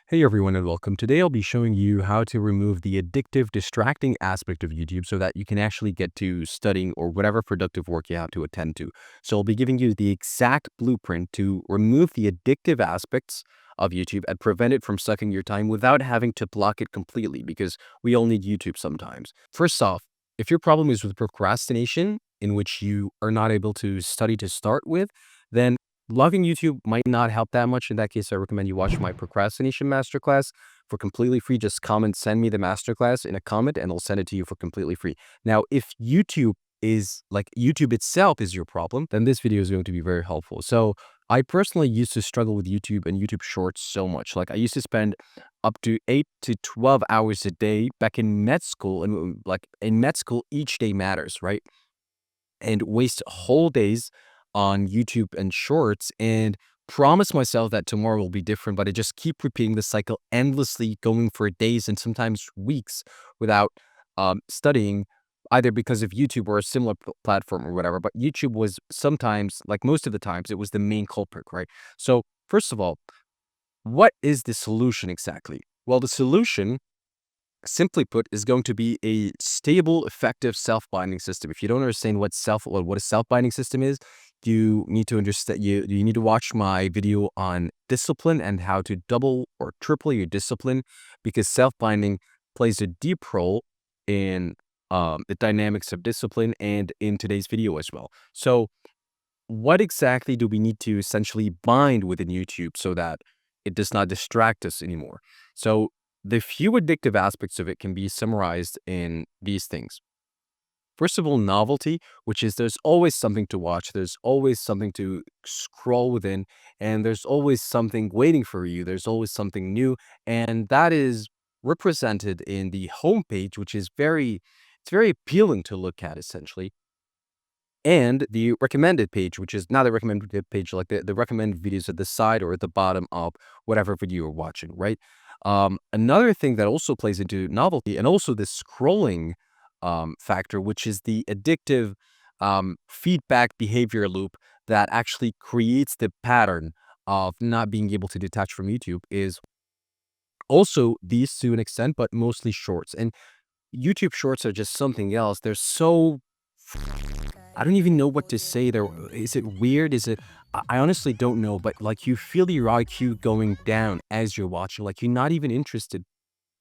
Hey everyone and welcome. Today I'll be showing you how to remove the addictive, distracting aspect of YouTube so that you can actually get to studying or whatever productive work you have to attend to. So I'll be giving you the exact blueprint to remove the addictive aspects of YouTube and prevent it from sucking your time without having to block it completely because we all need YouTube sometimes. First off, if your problem is with procrastination, in which you are not able to study to start with, then logging YouTube might not help that much. In that case, I recommend you watch my procrastination masterclass for completely free. Just send me the masterclass in a comment and I'll send it to you for completely free. Now, if YouTube itself is your problem, then this video is going to be very helpful. So I personally used to struggle with YouTube and YouTube Shorts so much. Like I used to spend up to 8 to 12 hours a day back in med school. And like in med school, each day matters, right? And waste whole days on YouTube and Shorts and promise myself that tomorrow will be different, but I just keep repeating the cycle endlessly, going for days and sometimes weeks without studying, either because of YouTube or a similar platform or whatever. But YouTube was sometimes, like most of the times, it was the main culprit, right? So first of all, what is the solution exactly? Well, the solution, simply put, is going to be a stable, effective self-binding system. If you don't understand what a self-binding system is, you need to understand. You need to watch my video on discipline and how to double or triple your discipline, because self-binding plays a deep role in the dynamics of discipline and in today's video as well. So, what exactly do we need to essentially bind within YouTube so that it does not distract us anymore? So the few addictive aspects of it can be summarized in these things. First of all, novelty, which is there's always something to watch, there's always something to scroll within, and there's always something waiting for you. There's always something new, and that is represented in the homepage, which is it's very appealing to look at essentially, and the recommended page, which is not the recommended page, like the recommended videos at the side or at the bottom of whatever video you're watching, right? Another thing that also plays into novelty and also the scrolling factor, which is the addictive feedback behavior loop that actually creates the pattern of not being able to detach from YouTube, is also these to an extent, but mostly shorts. And YouTube shorts are just something else. They're so, I don't even know what to say there. Is it weird? Is it? I honestly don't know, but like you feel your IQ going down as you're watching. Like you're not even interested.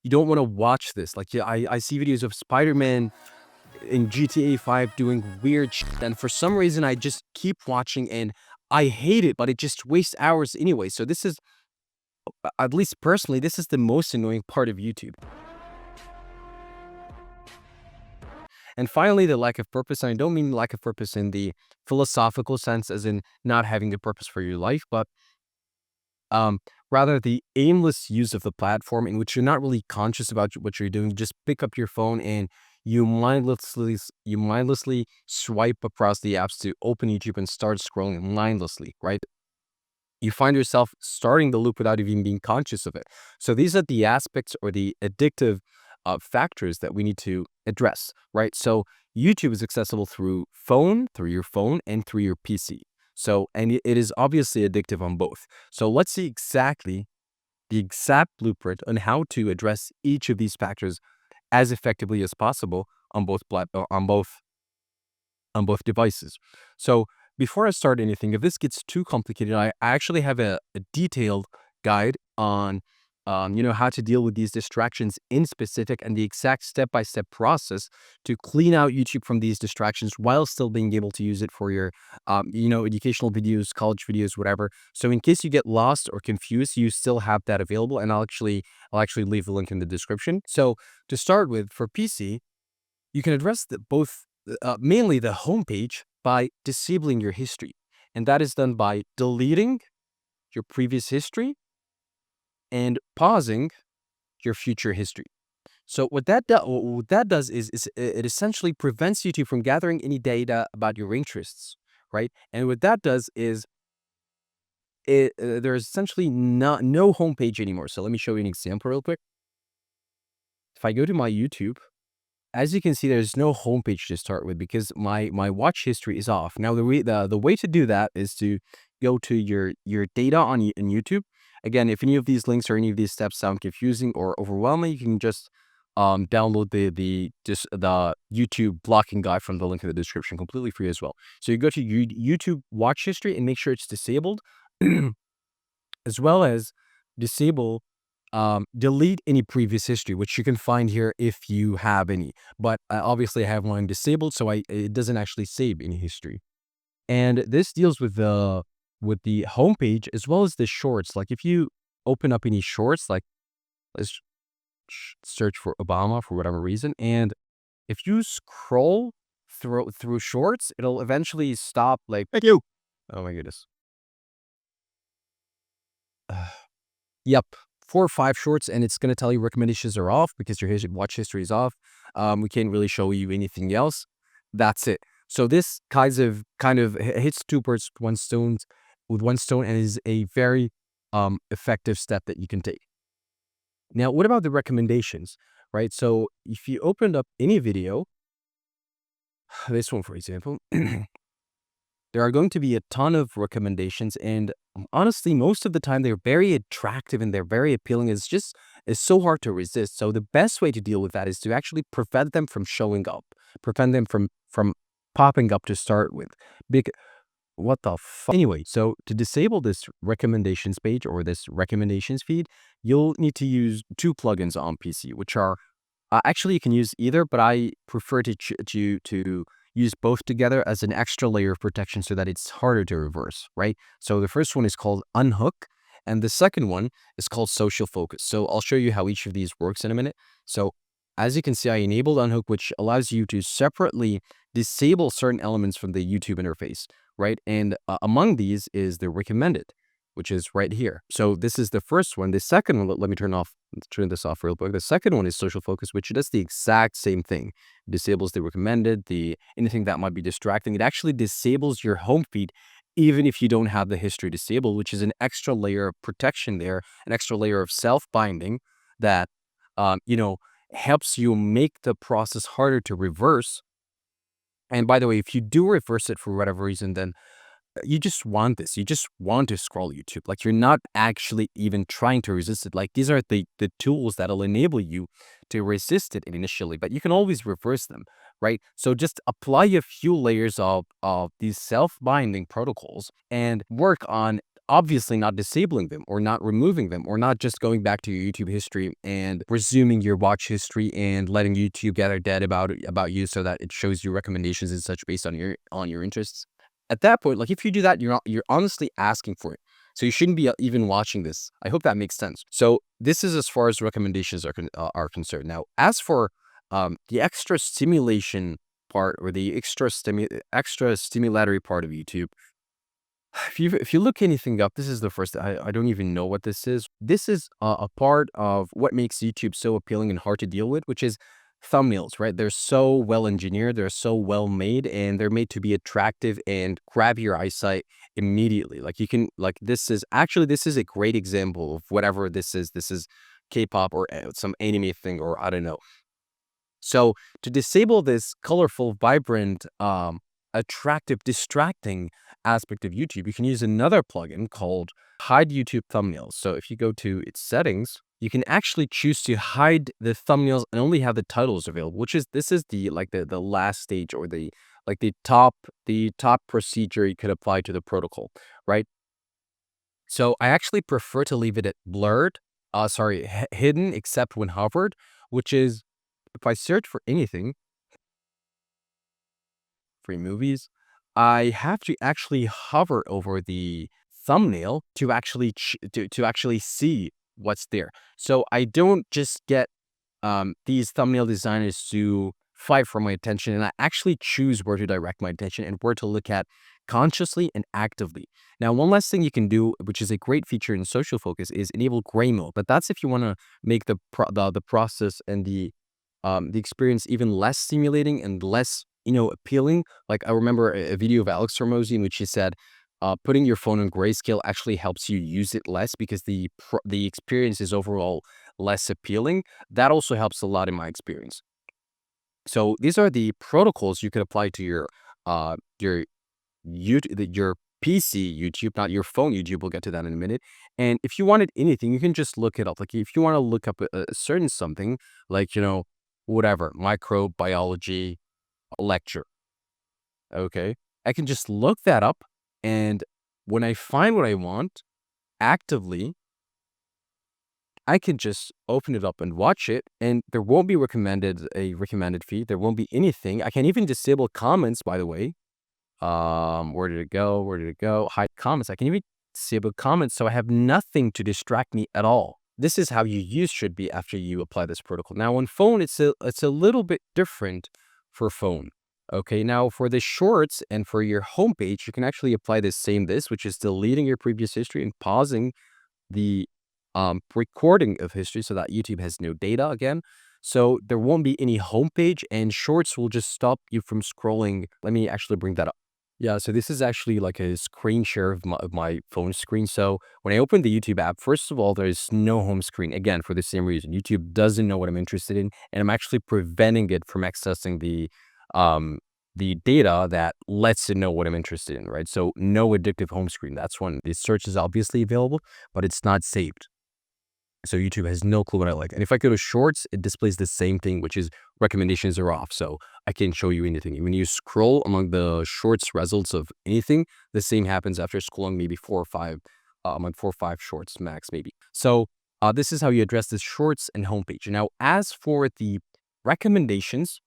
You don't want to watch this. Like, yeah, I see videos of Spider-Man in GTA 5 doing weird shit, and for some reason I just keep watching and I hate it, but it just wastes hours anyway. So this is, at least personally, this is the most annoying part of YouTube. And finally, the lack of purpose. And I don't mean lack of purpose in the philosophical sense, as in not having a purpose for your life, but um, rather the aimless use of the platform in which you're not really conscious about what you're doing. Just pick up your phone and you mindlessly swipe across the apps to open YouTube and start scrolling mindlessly, right? You find yourself starting the loop without even being conscious of it. So these are the aspects or the addictive factors that we need to address, right? So YouTube is accessible through your phone, and through your PC. So, and it is obviously addictive on both. So let's see exactly the exact blueprint on how to address each of these factors as effectively as possible on both devices. So before I start anything, if this gets too complicated, I actually have a detailed guide on how to deal with these distractions in specific, and the exact step-by-step process to clean out YouTube from these distractions while still being able to use it for your educational videos, college videos, whatever. So in case you get lost or confused, you still have that available, and I'll actually leave the link in the description. So to start with, for PC, you can address mainly the homepage by disabling your history. And that is done by deleting your previous history and pausing your future history. So what that does is it essentially prevents YouTube from gathering any data about your interests, right? And what that does is there's essentially no homepage anymore. So let me show you an example real quick. If I go to my YouTube, as you can see, there's no homepage to start with because my watch history is off. Now the way to do that is to go to your data in YouTube, Again, if any of these links or any of these steps sound confusing or overwhelming, you can just download the YouTube blocking guide from the link in the description, completely free as well. So you go to YouTube watch history and make sure it's disabled, as well as disable delete any previous history, which you can find here if you have any. But obviously, I have mine disabled, so it doesn't actually save any history. And this deals with the homepage as well as the shorts. Like if you open up any shorts, like let's search for Obama for whatever reason, and if you scroll through shorts, it'll eventually stop. Like, thank you. Oh my goodness. Yep, 4 or 5 shorts, and it's gonna tell you recommendations are off because your watch history is off. We can't really show you anything else. That's it. So this kind of hits two birds with one stone, and is a very effective step that you can take. Now, what about the recommendations, right? So if you opened up any video, this one for example, there are going to be a ton of recommendations, and honestly, most of the time they're very attractive and they're very appealing. It's so hard to resist. So the best way to deal with that is to actually prevent them from showing up, prevent them from popping up to start with. Big what the fuck? Anyway, so to disable this recommendations page or this recommendations feed, you'll need to use two plugins on PC, which are actually, you can use either, but I prefer to use both together as an extra layer of protection so that it's harder to reverse, right? So the first one is called Unhook, and the second one is called Social Focus. So I'll show you how each of these works in a minute. So as you can see, I enabled Unhook, which allows you to separately disable certain elements from the YouTube interface, right? And among these is the recommended, which is right here. So this is the first one. The second one, let me turn this off real quick. The second one is Social Focus, which does the exact same thing. It disables the recommended, anything that might be distracting. It actually disables your home feed even if you don't have the history disabled, which is an extra layer of protection there, an extra layer of self-binding that, you know, helps you make the process harder to reverse. And by the way, if you do reverse it for whatever reason, then you just want this. You just want to scroll YouTube. Like you're not actually even trying to resist it. Like these are the tools that'll enable you to resist it initially, but you can always reverse them, right? So just apply a few layers of these self-binding protocols and work on obviously not disabling them or not removing them or not just going back to your YouTube history and resuming your watch history and letting YouTube gather data about you so that it shows you recommendations and such based on your interests. At that point, like if you do that, you're honestly asking for it. So you shouldn't be even watching this. I hope that makes sense. So this is as far as recommendations are concerned. Now, as for the extra stimulation part or the extra stimulatory part of YouTube, if you look anything up, this is the first. I don't even know what this is. This is a part of what makes YouTube so appealing and hard to deal with, which is thumbnails, right? They're so well engineered, they're so well made, and they're made to be attractive and grab your eyesight immediately. Like you can, like this is a great example of whatever this is. This is K-pop or some anime thing, or I don't know. So to disable this colorful, vibrant, attractive, distracting aspect of YouTube, you can use another plugin called Hide YouTube Thumbnails. So if you go to its settings, you can actually choose to hide the thumbnails and only have the titles available, which is this is the last stage or the top procedure you could apply to the protocol, right? So I actually prefer to leave it at blurred, hidden except when hovered, which is if I search for anything, free movies, I have to actually hover over the thumbnail to actually to actually see what's there. So I don't just get these thumbnail designers to fight for my attention, and I actually choose where to direct my attention and where to look at consciously and actively. Now, one last thing you can do, which is a great feature in Social Focus, is enable gray mode. But that's if you want to make the process and the experience even less stimulating and less, appealing. Like I remember a video of Alex Hormozy in which he said, putting your phone on grayscale actually helps you use it less because the experience is overall less appealing. That also helps a lot in my experience. So these are the protocols you could apply to your YouTube, your PC YouTube, not your phone YouTube. We'll get to that in a minute. And if you wanted anything, you can just look it up. Like if you want to look up a certain something, like, whatever, microbiology lecture, okay? I can just look that up. And when I find what I want actively, I can just open it up and watch it, and there won't be a recommended feed. There won't be anything. I can even disable comments, by the way. Where did it go? Where did it go? Hide comments. I can even disable comments, so I have nothing to distract me at all. This is how you use should be after you apply this protocol. Now on phone, it's a little bit different for phone. Okay, now for the shorts and for your homepage, you can actually apply this, which is deleting your previous history and pausing the recording of history so that YouTube has no data again. So there won't be any homepage, and shorts will just stop you from scrolling. Let me actually bring that up. Yeah, so this is actually like a screen share of my phone screen. So when I open the YouTube app, first of all, there's no home screen. Again, for the same reason, YouTube doesn't know what I'm interested in, and I'm actually preventing it from accessing the data that lets it know what I'm interested in, right? So no addictive home screen. That's when the search is obviously available, but it's not saved. So YouTube has no clue what I like. And if I go to shorts, it displays the same thing, which is recommendations are off. So I can show you anything. When you scroll among the shorts results of anything, the same happens after scrolling maybe 4 or 5 shorts max, maybe. So this is how you address the shorts and homepage. Now, as for the recommendations,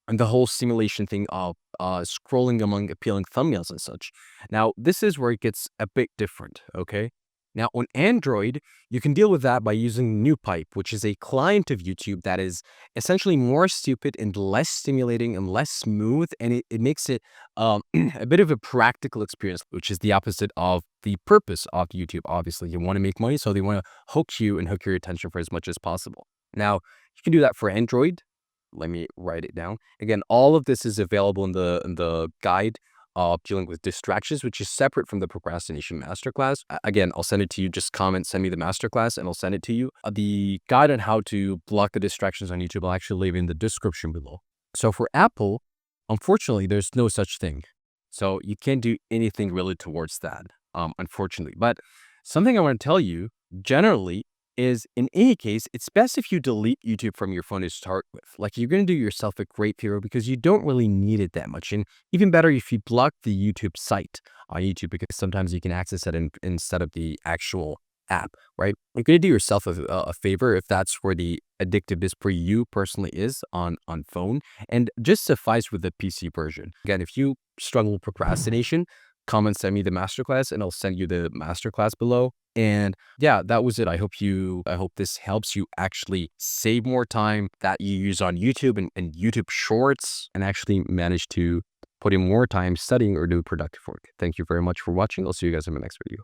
and the whole simulation thing of scrolling among appealing thumbnails and such. Now, this is where it gets a bit different, okay? Now, on Android, you can deal with that by using NewPipe, which is a client of YouTube that is essentially more stupid and less stimulating and less smooth, and it makes it a bit of a practical experience, which is the opposite of the purpose of YouTube. Obviously, you want to make money, so they want to hook you and hook your attention for as much as possible. Now, you can do that for Android. Let me write it down. Again, all of this is available in the guide of dealing with distractions, which is separate from the procrastination masterclass. Again, I'll send it to you. Just comment, send me the masterclass, and I'll send it to you. The guide on how to block the distractions on YouTube, I'll actually leave in the description below. So for Apple, unfortunately, there's no such thing. So you can't do anything really towards that, unfortunately. But something I want to tell you generally is, in any case, it's best if you delete YouTube from your phone to start with. Like, you're going to do yourself a great favor because you don't really need it that much. And even better if you block the YouTube site on YouTube, because sometimes you can access it instead of the actual app, right? You're going to do yourself a favor if that's where the addictiveness for you personally is on phone, and just suffice with the PC version. Again, if you struggle with procrastination, comment, send me the masterclass, and I'll send you the masterclass below. And yeah, that was it. I hope this helps you actually save more time that you use on YouTube and YouTube Shorts, and actually manage to put in more time studying or do productive work. Thank you very much for watching. I'll see you guys in my next video.